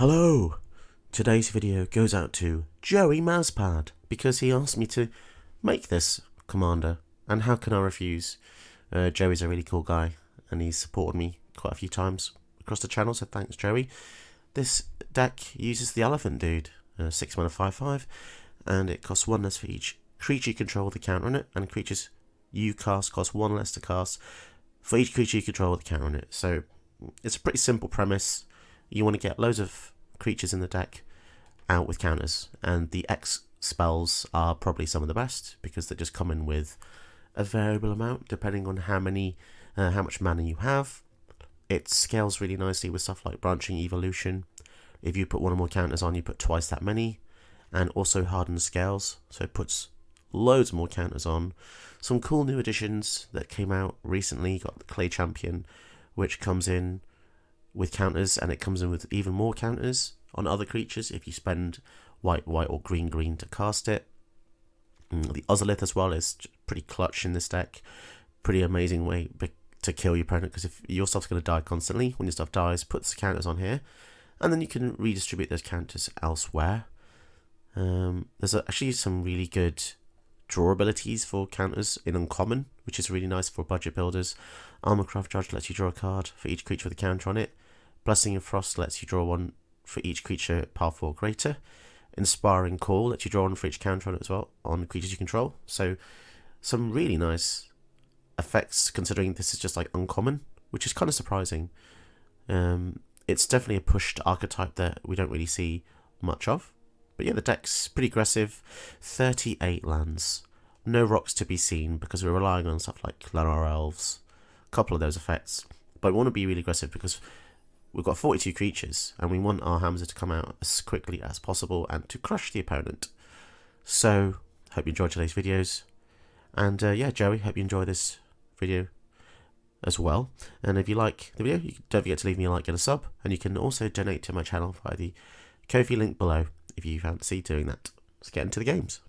Hello! Today's video goes out to Joey Mousepad because he asked me to make this commander, and how can I refuse? Joey's a really cool guy and he's supported me quite a few times across the channel, so thanks Joey. This deck uses the Elephant Dude, 6 mana 5/5, and it costs 1 less for each creature you control with the counter on it, and creatures you cast cost 1 less to cast for each creature you control with the counter on it. So it's a pretty simple premise. You want to get loads of creatures in the deck out with counters, and the X spells are probably some of the best because they just come in with a variable amount depending on how much mana you have. It scales really nicely with stuff like branching evolution. If you put one or more counters on, you put twice that many, and also hardened scales, so it puts loads more counters on. Some cool new additions that came out recently. You got the Clay Champion, which comes in with counters, and it comes in with even more counters on other creatures if you spend white or green to cast it. The Ozolith as well is pretty clutch in this deck. Pretty amazing way to kill your opponent, because if your stuff's going to die constantly, when your stuff dies, put the counters on here, and then you can redistribute those counters elsewhere. There's actually some really good draw abilities for counters in Uncommon, which is really nice for budget builders. Armorcraft Judge lets you draw a card for each creature with a counter on it. Blessing of Frost lets you draw one for each creature powerful or greater. Inspiring Call lets you draw one for each counter on it as well, on creatures you control. So some really nice effects, considering this is just like Uncommon, which is kind of surprising. It's definitely a pushed archetype that we don't really see much of. But yeah, the deck's pretty aggressive. 38 lands. No rocks to be seen because we're relying on stuff like Llanowar Elves. A couple of those effects. But we want to be really aggressive because we've got 42 creatures and we want our Hamza to come out as quickly as possible and to crush the opponent. So, hope you enjoyed today's videos. And yeah, Joey, hope you enjoy this video as well. And if you like the video, don't forget to leave me a like and a sub. And you can also donate to my channel via the Ko-fi link below if you fancy doing that. Let's get into the games.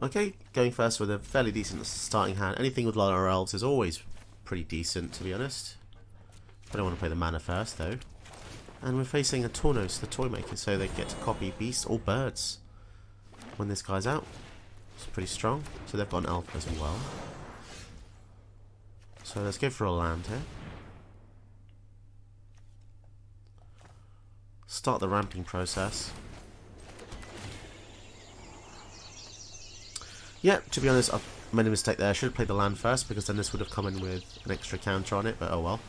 Okay, going first with a fairly decent starting hand. Anything with Llanowar Elves is always pretty decent, to be honest. I don't want to play the mana first, though. And we're facing a Tornos, the Toy Maker, so they get to copy beasts or birds when this guy's out. It's pretty strong. So they've got an elf as well. So let's go for a land here. Start the ramping process. Yeah, to be honest, I made a mistake there. I should have played the land first, because then this would have come in with an extra counter on it, but oh well.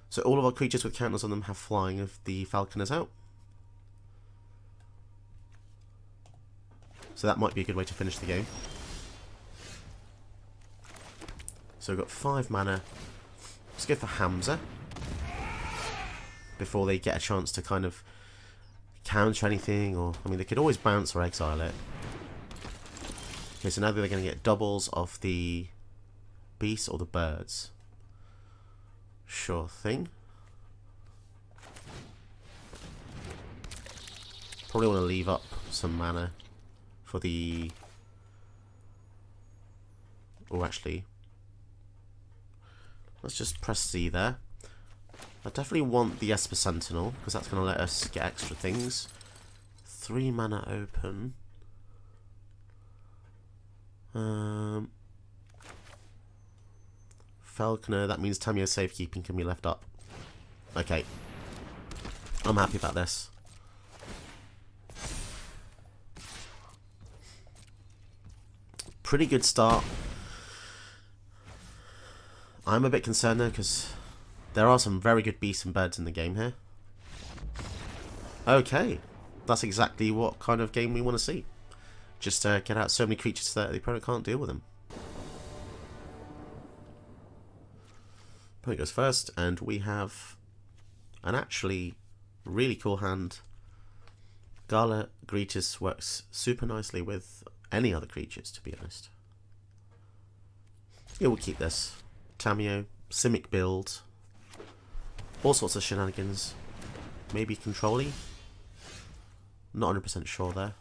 So all of our creatures with counters on them have flying if the Falconer's out. So that might be a good way to finish the game. So we've got 5 mana. Let's go for Hamza before they get a chance to kind of counter anything, or I mean they could always bounce or exile it. Okay, so now they're going to get doubles of the beasts or the birds. Sure thing. Probably want to leave up some mana for the... Oh, actually, let's just press C there. I definitely want the Esper Sentinel, because that's going to let us get extra things. 3 mana open. Falconer, that means Tamio's safekeeping can be left up. Okay. I'm happy about this. Pretty good start. I'm a bit concerned though, because there are some very good beasts and birds in the game here. Okay, that's exactly what kind of game we want to see. Just get out so many creatures that the opponent can't deal with them. Opponent goes first, and we have an actually really cool hand. Gala Greetus works super nicely with any other creatures, to be honest. Yeah, we'll keep this. Tamio, Simic build, all sorts of shenanigans. Maybe control-y? Not 100% sure there.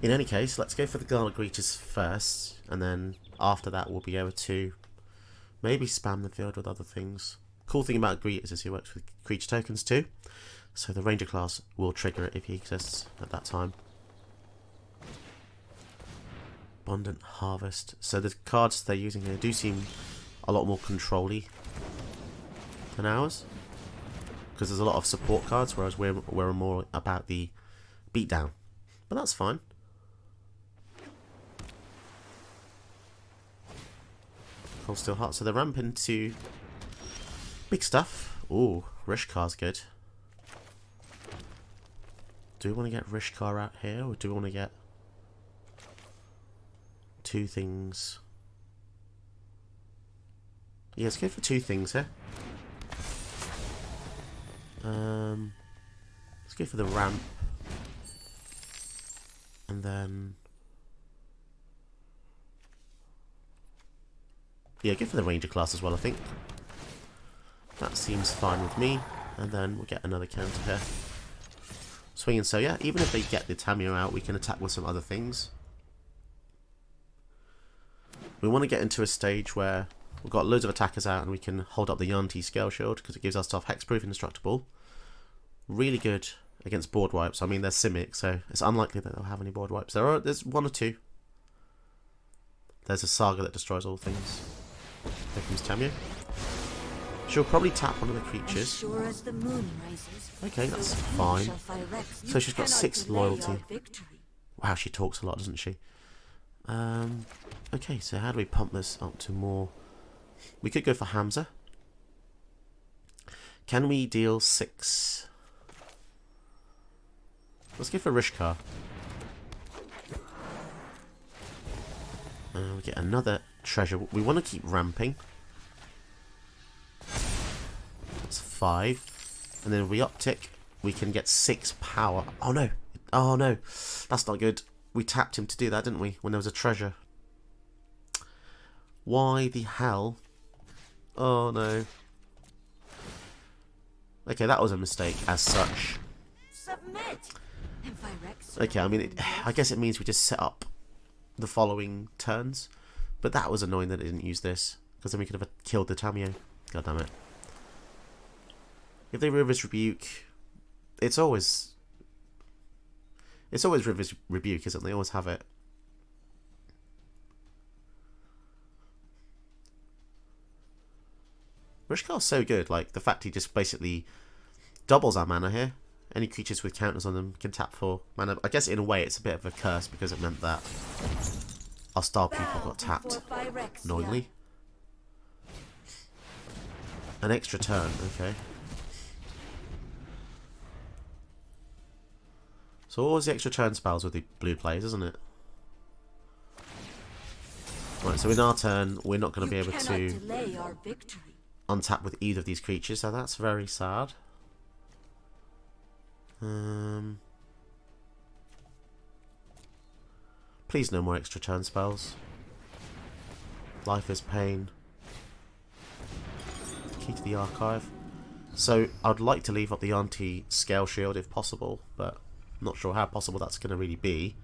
In any case, let's go for the Gala Greetus first, and then after that we'll be able to maybe spam the field with other things. Cool thing about Greeters is he works with creature tokens too, so the Ranger class will trigger it if he exists at that time. Abundant Harvest. So the cards they're using here do seem a lot more control-y than ours, because there's a lot of support cards, whereas we're more about the beatdown. But that's fine. Cold Steel Heart. So they're ramping to big stuff. Ooh, Rishkar's good. Do we want to get Rishkar out here, or do we want to get two things? Yeah, let's go for two things here. Let's go for the ramp. And then... yeah, go for the Ranger class as well, I think. That seems fine with me. And then we'll get another counter here. Swinging, so yeah, even if they get the Tamio out, we can attack with some other things. We want to get into a stage where we've got loads of attackers out and we can hold up the Yanti Scale Shield, because it gives our stuff hexproof, indestructible. Really good against board wipes. I mean, they're Simic, so it's unlikely that they'll have any board wipes. There's one or two. There's a Saga that destroys all things. Here comes Tamio. She'll probably tap one of the creatures. Sure as the moon rises, okay, that's fine. So she's got 6 loyalty. Wow, she talks a lot, doesn't she? Okay, so how do we pump this up to more? We could go for Hamza. Can we deal 6? Let's go for Rishkar. We get another treasure. We want to keep ramping. That's 5. And then if we uptick, we can get 6 power. Oh no. Oh no. That's not good. We tapped him to do that, didn't we? When there was a treasure. Why the hell? Oh no. Okay, that was a mistake as such. Submit. Okay, I mean, I guess it means we just set up the following turns. But that was annoying that it didn't use this, because then we could have killed the Tamio. God damn it. If they River's Rebuke, it's always River's Rebuke, isn't it? They always have it. Rishkar's so good, like the fact he just basically doubles our mana here. Any creatures with counters on them can tap for mana. I guess in a way it's a bit of a curse, because it meant that our star people got tapped annoyingly. An extra turn, okay. So what was the extra turn spells with the blue plays, isn't it? Right, so in our turn, we're not going to be able to untap with either of these creatures, so that's very sad. Please no more extra turn spells. Life is pain. Key to the archive. So I'd like to leave up the anti-scale shield if possible, but I'm not sure how possible that's going to really be.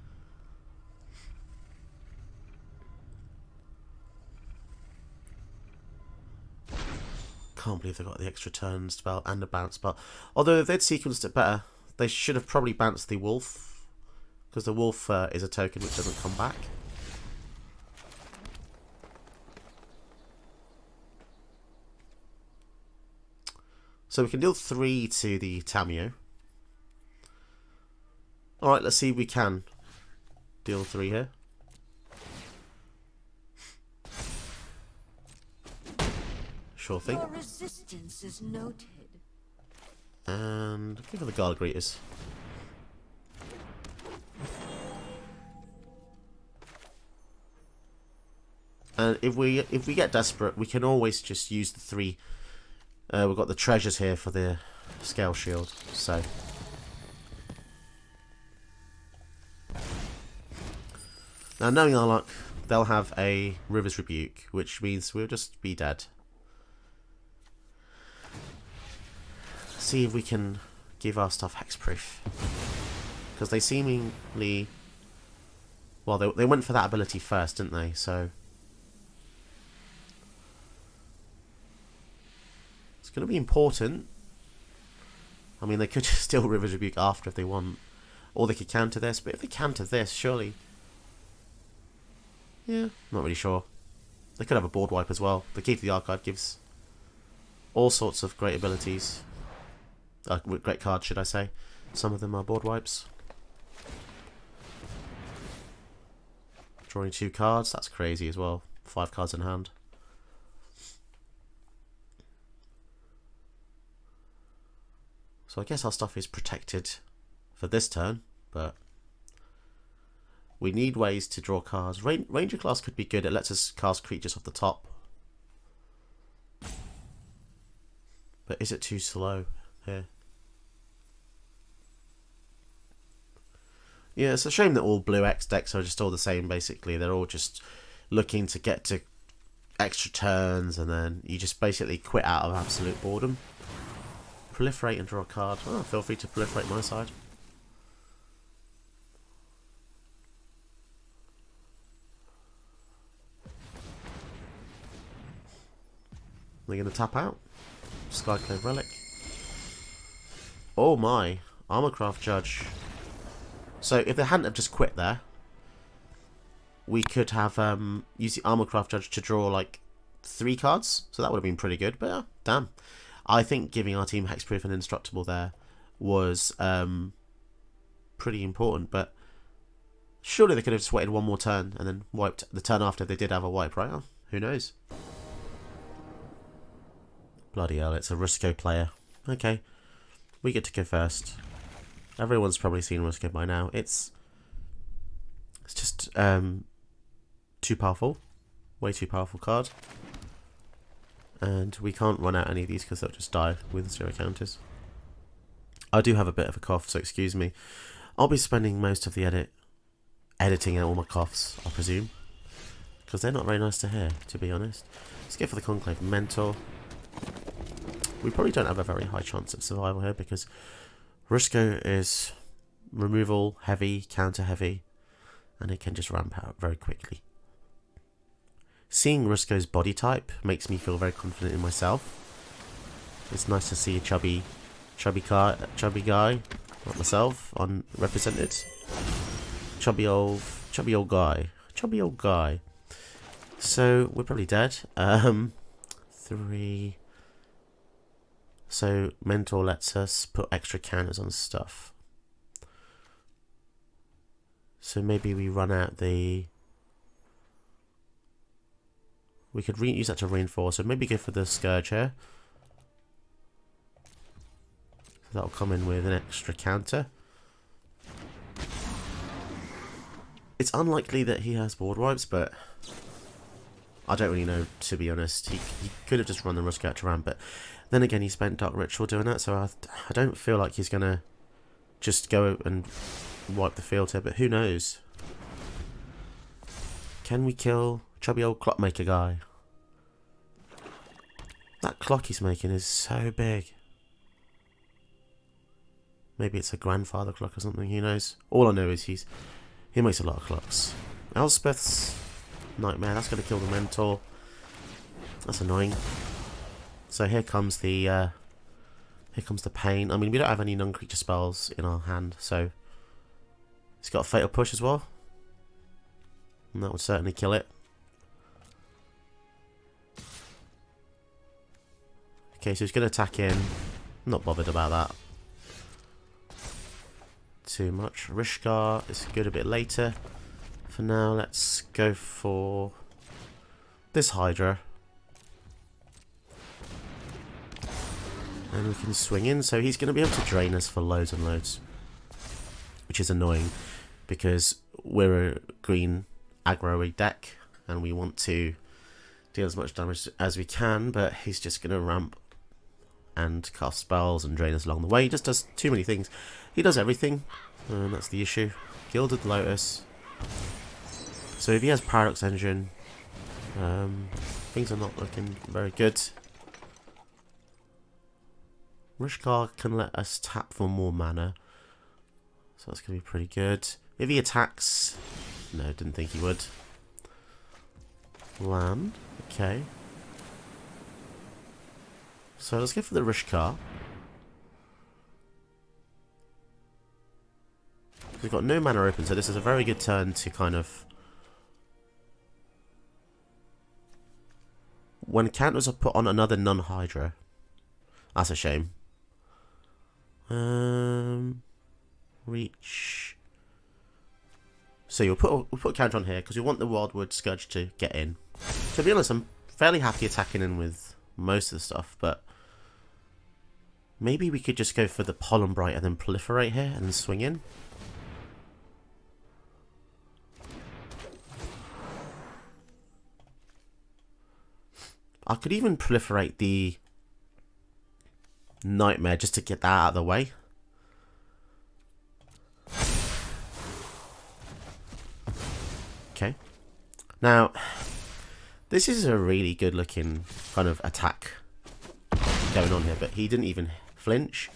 Can't believe they got the extra turn spell and a bounce spell. Although if they'd sequenced it better, they should have probably bounced the wolf, because the wolf is a token which doesn't come back. So we can deal 3 to the Tamio. Alright, let's see if we can deal 3 here. Sure thing. Your resistance is noted. And give her the Guard Greeters. And if we get desperate, we can always just use the 3. We've got the treasures here for the scale shield, so now knowing our luck, they'll have a River's Rebuke, which means we'll just be dead. See if we can give our stuff hexproof, because they seemingly, well, they went for that ability first, didn't they? So going to be important. I mean, they could just steal River's Rebuke after if they want. Or they could counter this, but if they counter this, surely... Yeah, not really sure. They could have a board wipe as well. The Key to the Archive gives all sorts of great abilities. Great cards, should I say. Some of them are board wipes. Drawing 2 cards, that's crazy as well. 5 cards in hand. So I guess our stuff is protected for this turn, but we need ways to draw cards. Ranger class could be good. It lets us cast creatures off the top. But is it too slow here? Yeah, it's a shame that all blue X decks are just all the same, basically. They're all just looking to get to extra turns, and then you just basically quit out of absolute boredom. Proliferate and draw a card. Oh, feel free to proliferate my side. They're going to tap out. Skyclave Relic. Oh my. Armorcraft Judge. So if they hadn't have just quit there, we could have used the Armorcraft Judge to draw like 3 cards. So that would have been pretty good. But damn. I think giving our team Hexproof and Indestructible there was pretty important. But surely they could have just waited one more turn and then wiped the turn after they did have a wipe, right? Who knows? Bloody hell, it's a Rusko player. Okay, we get to go first. Everyone's probably seen Rusko by now. It's just too powerful. Way too powerful card. And we can't run out any of these because they'll just die with 0 counters. I do have a bit of a cough, so excuse me. I'll be spending most of the editing out all my coughs, I presume. Because they're not very nice to hear, to be honest. Let's go for the Conclave Mentor. We probably don't have a very high chance of survival here because Rusko is removal heavy, counter heavy, and it can just ramp out very quickly. Seeing Rusko's body type makes me feel very confident in myself. It's nice to see a chubby guy like myself represented. Chubby old guy. So we're probably dead. 3. So Mentor lets us put extra counters on stuff. So maybe we run out the... We could use that to reinforce. So maybe go for the Scourge here. So that'll come in with an extra counter. It's unlikely that he has board wipes, but I don't really know, to be honest. He could have just run the Rusko out to ramp, but then again, he spent Dark Ritual doing that, so I don't feel like he's going to just go and wipe the field here, but who knows? Can we kill chubby old Clockmaker guy? That clock he's making is so big. Maybe it's a grandfather clock or something, who knows? All I know is he makes a lot of clocks. Elspeth's Nightmare, that's going to kill the Mentor. That's annoying. So here comes the pain. I mean, we don't have any non-creature spells in our hand, so he's got a Fatal Push as well, and that would certainly kill it. Okay, so he's going to attack in. Not bothered about that too much. Rishkar is good a bit later. For now, let's go for this Hydra. And we can swing in, so he's going to be able to drain us for loads and loads. Which is annoying, because we're a green aggro deck, and we want to deal as much damage as we can, but he's just going to ramp and cast spells and drain us along the way. He just does too many things. He does everything, and that's the issue. Gilded Lotus. So if he has Paradox Engine, things are not looking very good. Rishkar can let us tap for more mana, so that's going to be pretty good. If he attacks... No, didn't think he would. Land, okay. So let's go for the Rusko. We've got no mana open, so this is a very good turn to kind of... When counters are put on another non-Hydra. That's a shame. Reach. So we'll put a counter on here because we want the Wildwood Scourge to get in. To be honest, I'm fairly happy attacking in with most of the stuff, but maybe we could just go for the Pollen Bright and then proliferate here and then swing in. I could even proliferate the Nightmare just to get that out of the way. Okay. Now, this is a really good looking kind of attack going on here, but he didn't even flinch.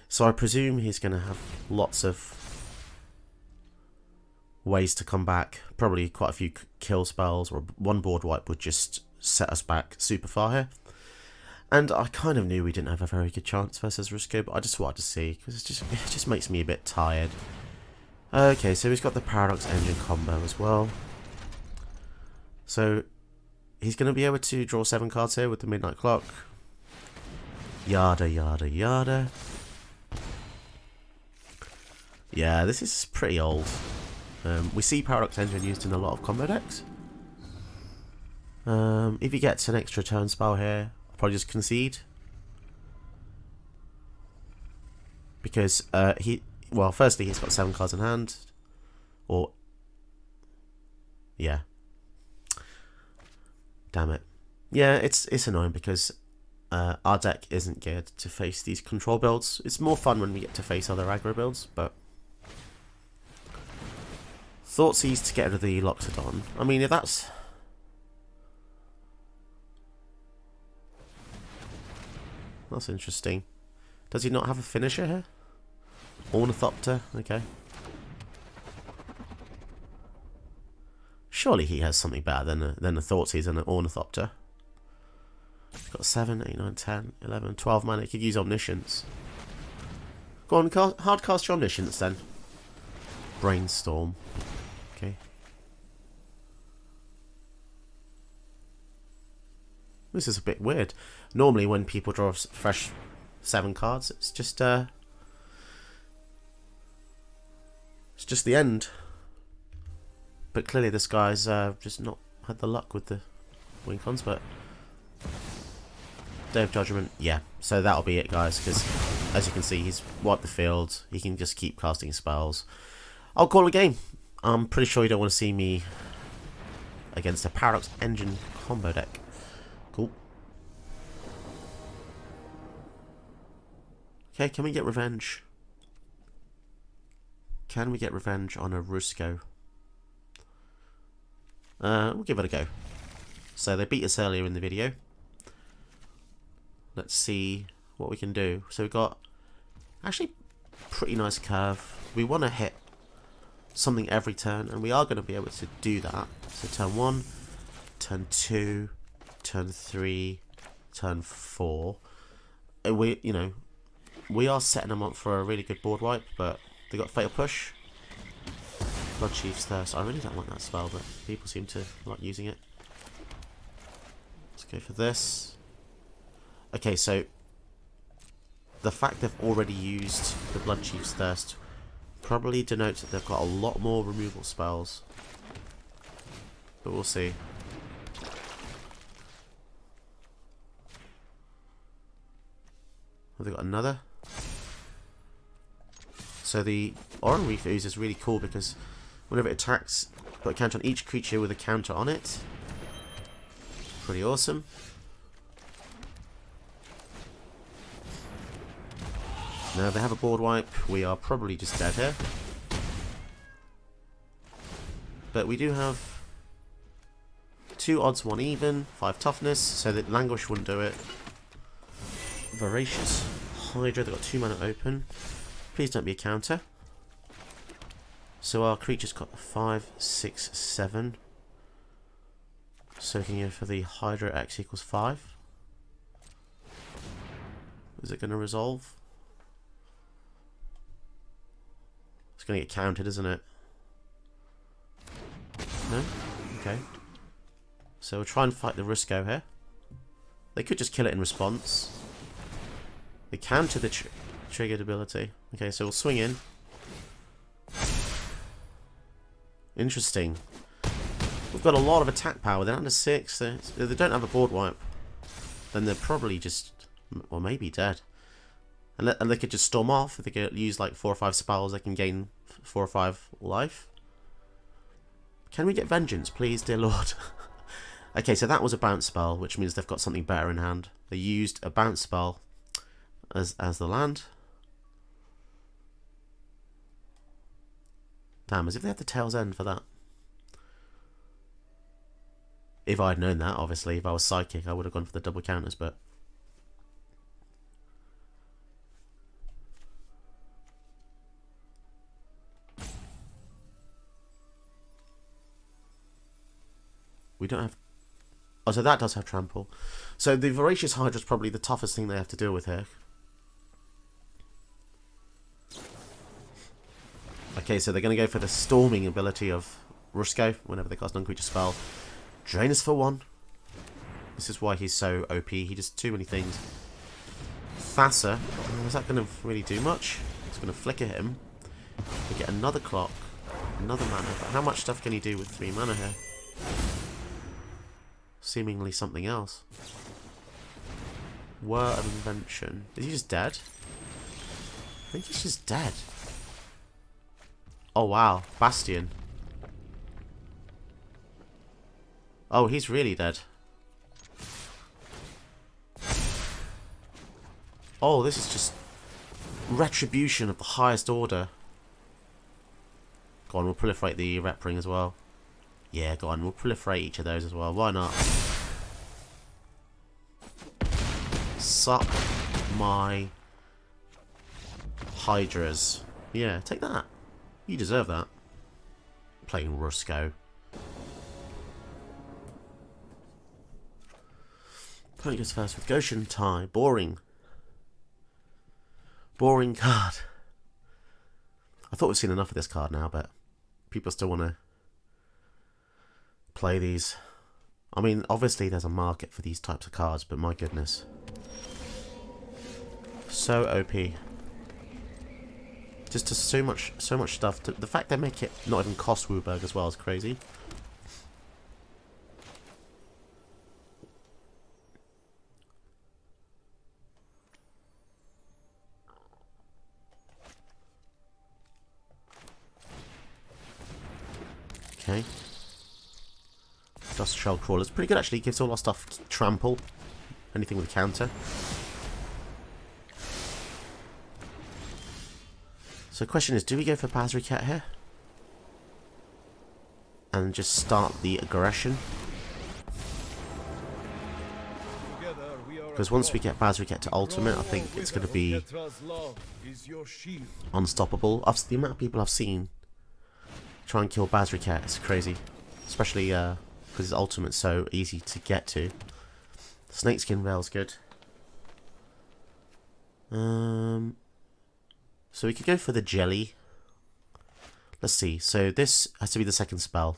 So I presume he's going to have lots of ways to come back. Probably quite a few kill spells, or one board wipe would just set us back super far here. And I kind of knew we didn't have a very good chance versus Rusko, but I just wanted to see, because it just makes me a bit tired. Okay, so he's got the Paradox Engine combo as well. So he's going to be able to draw 7 cards here with the Midnight Clock. Yada, yada, yada. Yeah, this is pretty old. We see Paradox Engine used in a lot of combo decks. If he gets an extra turn spell here, I'll probably just concede. Because well, firstly, he's got 7 cards in hand. Or, yeah. Damn it. Yeah, it's annoying because our deck isn't geared to face these control builds. It's more fun when we get to face other aggro builds, but... Thoughtseize to get rid of the Loxodon. I mean, if that's... That's interesting. Does he not have a finisher here? Ornithopter, okay. Surely he has something better than a Thoughtseize and an Ornithopter. He's got 7, 8, 9, 10, 11, 12 mana. He could use Omniscience. Go on, hard cast your Omniscience then. Brainstorm. Okay. This is a bit weird. Normally when people draw fresh 7 cards, it's just the end. But clearly this guy's just not had the luck with the win cons, but Day of Judgment, yeah. So that'll be it, guys, because as you can see, he's wiped the field. He can just keep casting spells. I'll call it a game. I'm pretty sure you don't want to see me against a Paradox Engine combo deck. Cool. Okay, can we get revenge? Can we get revenge on a Rusko? We'll give it a go. So they beat us earlier in the video. Let's see what we can do. So we've got actually pretty nice curve. We want to hit something every turn, and we are going to be able to do that. So turn 1, turn 2, turn 3, turn 4. We are setting them up for a really good board wipe, but they got Fatal Push, Blood Chief's Thirst. I really don't like that spell, but people seem to like using it. Let's go for this. Okay, so the fact they've already used the Blood Chief's Thirst probably denotes that they've got a lot more removal spells. But we'll see. Have they got another? So the Aura Refuse is really cool because whenever it attacks, put a counter on each creature with a counter on it. Pretty awesome. Now they have a board wipe. We are probably just dead here. But we do have 2 odds, 1 even, 5 toughness, so that Languish wouldn't do it. Voracious Hydra, they've got 2 mana open. Please don't be a counter. So our creature's got 5, 6, 7. So we can go for the Hydra X equals 5. Is it going to resolve? It's going to get counted, isn't it? No? Okay. So we'll try and fight the Rusko here. They could just kill it in response. They counter the triggered ability. Okay, so we'll swing in. Interesting. We've got a lot of attack power. They're under 6. If they don't have a board wipe, then they're probably just, or maybe dead. And they could just storm off. If they could use like 4 or 5 spells, they can gain 4 or 5 life. Can we get vengeance, please, dear lord? Okay, so that was a bounce spell, which means they've got something better in hand. They used a bounce spell as the land. Damn, as if they had the tail's end for that. If I'd known that, obviously, if I was psychic, I would have gone for the double counters, but... we don't have... oh, so that does have trample. So the Voracious Hydra is probably the toughest thing they have to deal with here. Okay, so they're going to go for the storming ability of Rusko whenever they cast an uncreature spell. Drain us for 1. This is why he's so OP. He does too many things. Thassa, is that going to really do much? It's going to flicker him. We get another clock, another mana. But how much stuff can he do with 3 mana here? Seemingly something else. Word of Invention. Is he just dead? I think he's just dead. Oh wow, Bastion. Oh, he's really dead. Oh, this is just retribution of the highest order. Go on, we'll proliferate the rep ring as well. Yeah, go on, we'll proliferate each of those as well. Why not? Suck my Hydras. Yeah, take that. You deserve that. Playing Rusko. Opponent goes first with Go-Shintai. Boring. Boring card. I thought we've seen enough of this card now, but people still want to play these. I mean, obviously there's a market for these types of cards, but my goodness. So OP. Just so much stuff. The fact they make it not even cost Wooburg as well is crazy. Okay. Dust Shell Crawler's pretty good actually. Gives all our stuff trample. Anything with a counter. So the question is, do we go for Bazricat here? And just start the aggression? Because once we get Bazricat to ultimate, I think it's going to be unstoppable. The amount of people I've seen try and kill Bazricat is crazy. Especially because his ultimate's so easy to get to. Snakeskin Veil's good. So we could go for the jelly. Let's see. So this has to be the second spell.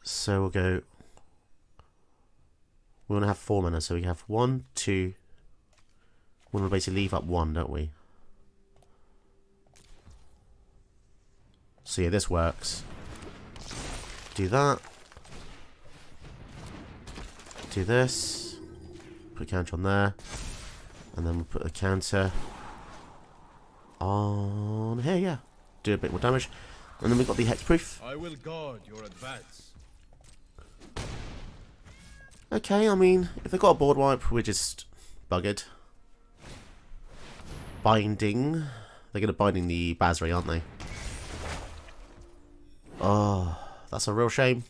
So we'll go... we want to have 4 mana. So we have 1, 2... we want to basically leave up 1, don't we? So yeah, this works. Do that. Do this. Put a counter on there. And then we'll put a counter on here, yeah. Do a bit more damage. And then we've got the hexproof. I will guard your advance. Okay, I mean, if they've got a board wipe, we're just buggered. Binding. They're going to binding the Basri, aren't they? Oh, that's a real shame.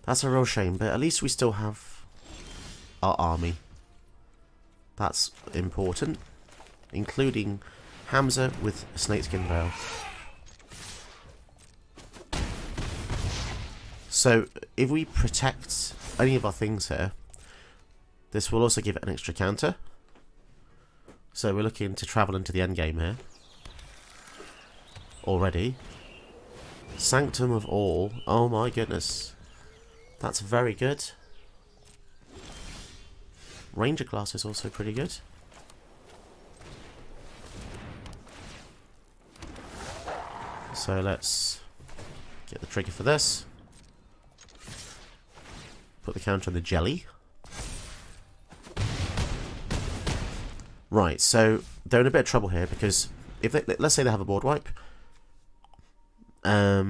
That's a real shame, but at least we still have our army. That's important. Including Hamza with a Snakeskin Veil. So, if we protect any of our things here. This will also give it an extra counter. So we're looking to travel into the end game here. Already. Sanctum of All. Oh my goodness. That's very good. Ranger class is also pretty good. So let's get the trigger for this. Put the counter on the jelly. Right, so they're in a bit of trouble here because if they, let's say they have a board wipe. They're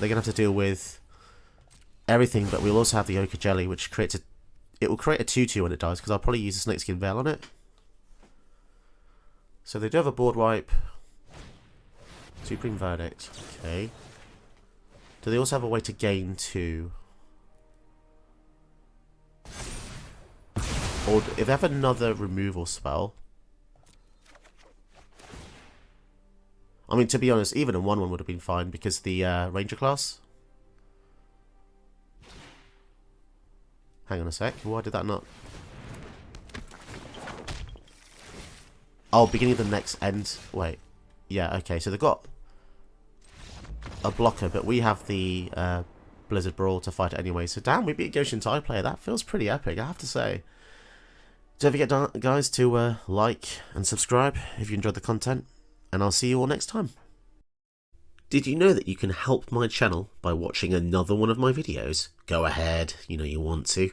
gonna have to deal with everything, but we'll also have the ochre jelly, which creates a. It will create a 2/2 when it dies because I'll probably use a snakeskin veil on it. So they do have a board wipe. Supreme Verdict. Okay. Do they also have a way to gain 2? Or if they have another removal spell. I mean, to be honest, even a 1/1 would have been fine because the Ranger class. Hang on a sec. Why did that not? Oh, beginning of the next end. Wait. Yeah, okay. So they've got a blocker, but we have the Blizzard Brawl to fight it anyway. So damn, we beat a Go-Shintai player. That feels pretty epic, I have to say. Don't forget, guys, to like and subscribe if you enjoyed the content. And I'll see you all next time. Did you know that you can help my channel by watching another one of my videos? Go ahead, you know you want to.